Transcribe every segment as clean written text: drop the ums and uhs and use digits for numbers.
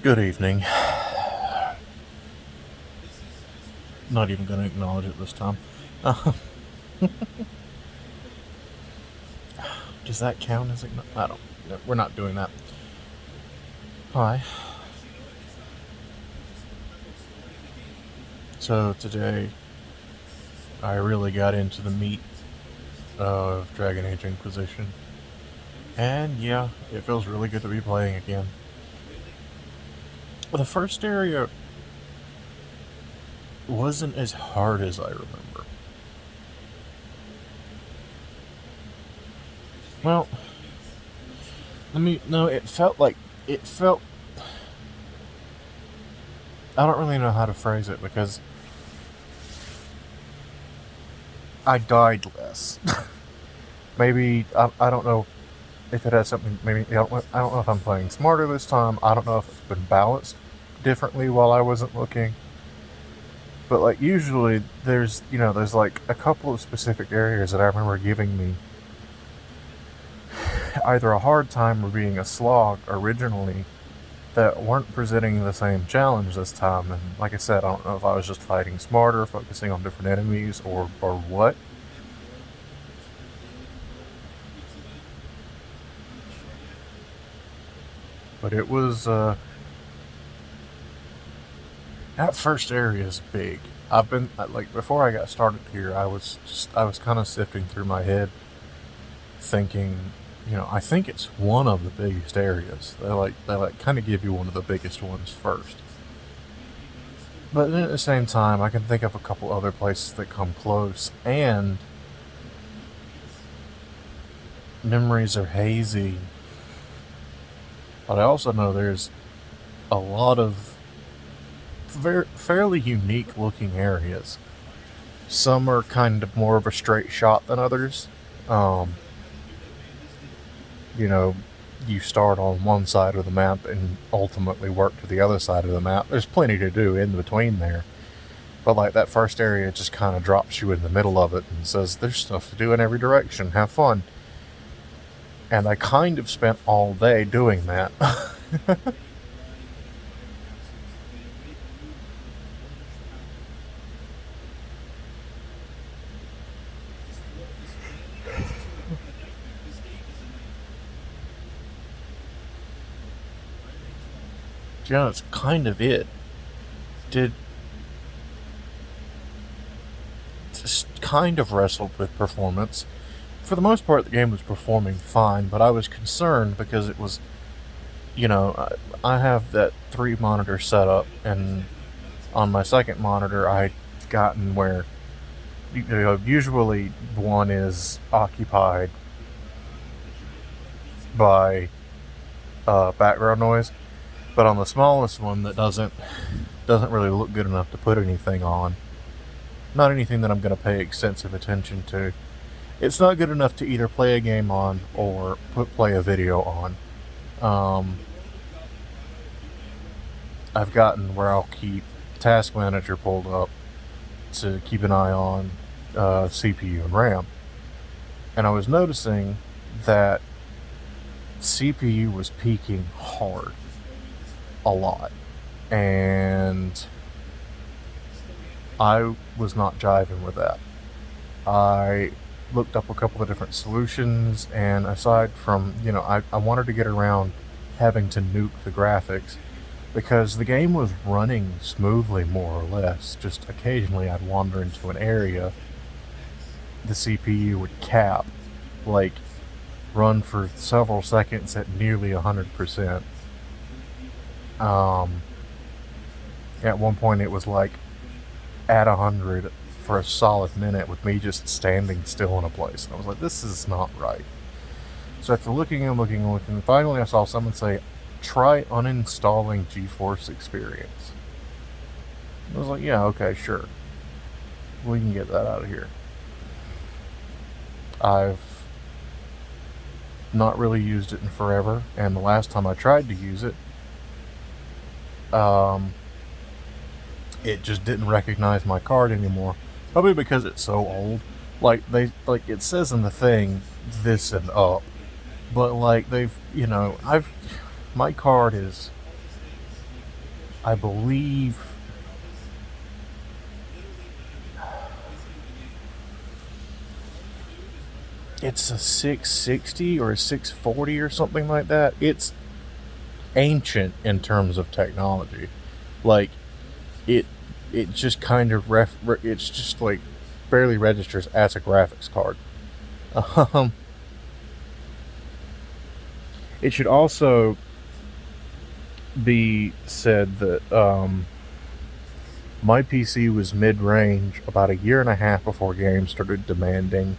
Good evening. Not even going to acknowledge it this time. Uh, does that count as I don't. No, we're not doing that. Hi. So today, I really got into the meat of Dragon Age Inquisition, and yeah, it feels really good to be playing again. The first area wasn't as hard as I remember. Well, no, it felt. I don't really know how to phrase it because I died less. Maybe, I don't know if it has something, maybe, I don't know if I'm playing smarter this time. I don't know if it's been balanced differently while I wasn't looking. But, like, usually there's like a couple of specific areas that I remember giving me either a hard time or being a slog originally that weren't presenting the same challenge this time. And like I said, I don't know if I was just fighting smarter, focusing on different enemies, or what. But it was, that first area is big. I've been, like, before I got started here, I was kind of sifting through my head, thinking, I think it's one of the biggest areas. They kind of give you one of the biggest ones first. But then at the same time, I can think of a couple other places that come close, and memories are hazy. But I also know there's a lot of fairly unique looking areas. Some are kind of more of a straight shot than others. You start on one side of the map and ultimately work to the other side of the map. There's plenty to do in between there. But like that first area just kind of drops you in the middle of it and says, there's stuff to do in every direction, have fun. And I kind of spent all day doing that. That's kind of it. Did just kind of wrestled with performance. For the most part, the game was performing fine, but I was concerned because it was, I have that 3 monitor setup, and on my second monitor, I'd gotten where, usually one is occupied by background noise, but on the smallest one that doesn't really look good enough to put anything on. Not anything that I'm going to pay extensive attention to. It's not good enough to either play a game on or play a video on. I've gotten where I'll keep Task Manager pulled up to keep an eye on CPU and RAM. And I was noticing that CPU was peaking hard. A lot. And I was not jiving with that. I looked up a couple of different solutions, and aside from, I wanted to get around having to nuke the graphics because the game was running smoothly, more or less. Just occasionally I'd wander into an area, the CPU would cap, like, run for several seconds at nearly 100%. At one point it was like at 100 for a solid minute with me just standing still in a place. And I was like, this is not right. So after looking and looking and looking, finally I saw someone say, try uninstalling GeForce Experience. I was like, yeah, okay, sure. We can get that out of here. I've not really used it in forever, and the last time I tried to use it, it just didn't recognize my card anymore. Probably because it's so old. Like, it says in the thing, this and up. But, like, my card is I believe it's a 660 or a 640 or something like that. It's ancient in terms of technology. Like it it just kind of it's just like barely registers as a graphics card. Um, it should also be said that my PC was mid-range about a year and a half before games started demanding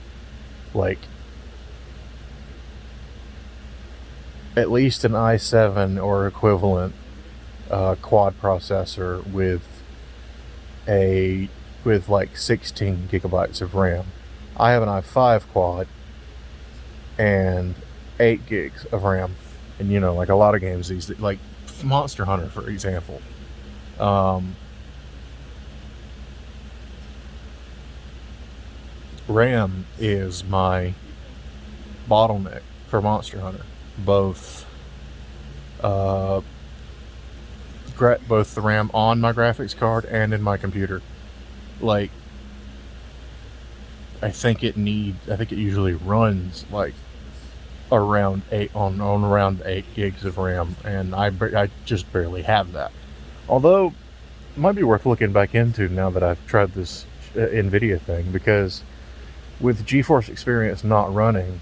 like at least an i7 or equivalent quad processor a with like 16 gigabytes of RAM. I have an i5 quad and 8 gigs of RAM, and you know, like a lot of games these like Monster Hunter, for example. Um, RAM is my bottleneck for Monster Hunter. Both, uh, both the RAM on my graphics card and in my computer. Like, I think it usually runs like around around 8 gigs of RAM, and I just barely have that. Although, it might be worth looking back into now that I've tried this NVIDIA thing, because with GeForce Experience not running,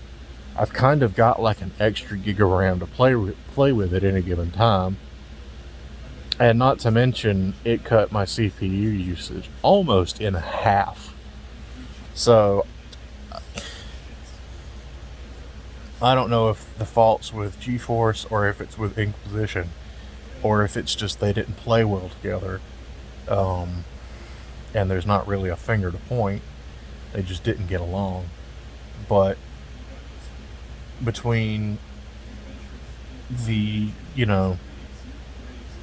I've kind of got like an extra gig of RAM to play with at any given time. And not to mention, it cut my CPU usage almost in half. So, I don't know if the fault's with GeForce or if it's with Inquisition, or if it's just they didn't play well together, um, and there's not really a finger to point. They just didn't get along. But between the, you know,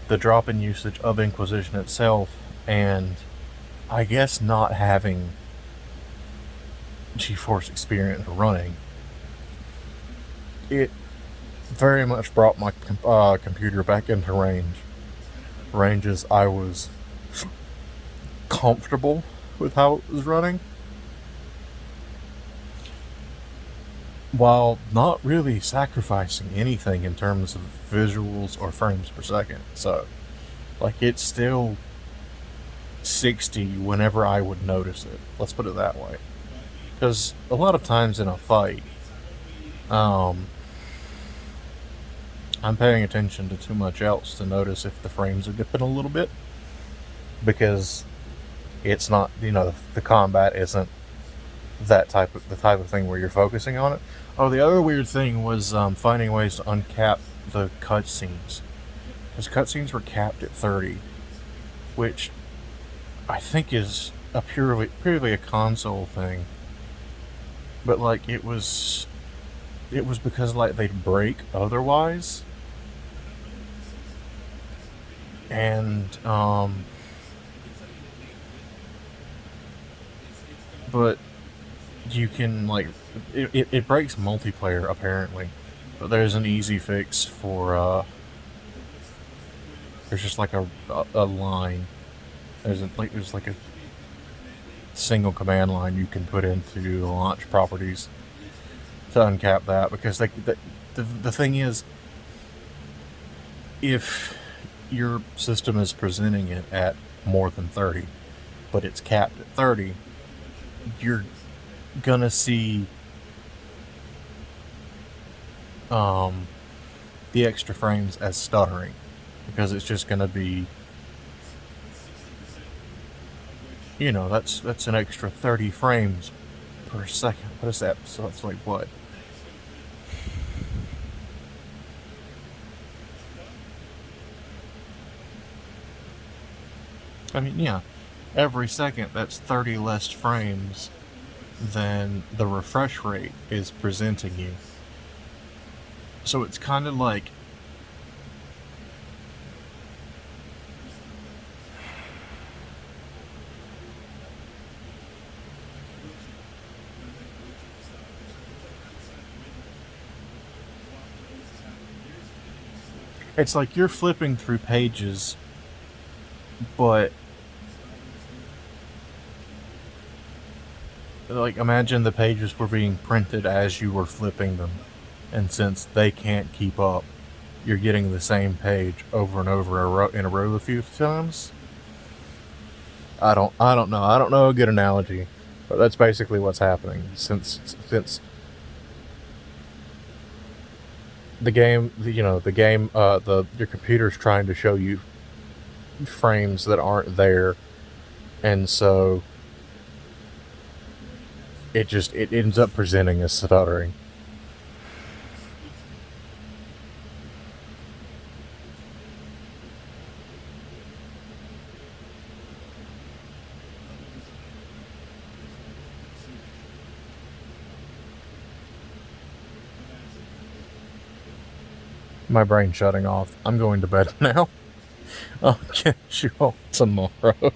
the drop in usage of Inquisition itself, and I guess not having GeForce Experience running, it very much brought my computer back into ranges I was comfortable with how it was running, while not really sacrificing anything in terms of visuals or frames per second. So, like, it's still 60 whenever I would notice it. Let's put it that way. Because a lot of times in a fight, um, I'm paying attention to too much else to notice if the frames are dipping a little bit, because it's not, you know, the combat isn't the type of thing where you're focusing on it. Oh, the other weird thing was finding ways to uncap the cutscenes, because cutscenes were capped at 30, which I think is a purely a console thing. But like it was because like they'd break otherwise, and but you can like it breaks multiplayer apparently, but there's an easy fix for there's just like a line. There's like a single command line you can put into the launch properties to uncap that, because the thing is, if your system is presenting it at more than 30, but it's capped at 30, you're gonna see the extra frames as stuttering, because it's just gonna be, you know, that's an extra 30 frames per second. What is that? So it's like what? I mean, yeah, every second that's 30 less frames than the refresh rate is presenting you. So it's kind of like you're flipping through pages But like, imagine the pages were being printed as you were flipping them, and since they can't keep up, you're getting the same page over and over in a row a few times. I don't know a good analogy, but that's basically what's happening. Since the game, your computer's trying to show you frames that aren't there, and so it ends up presenting as stuttering. My brain shutting off. I'm going to bed now. I'll catch you all tomorrow.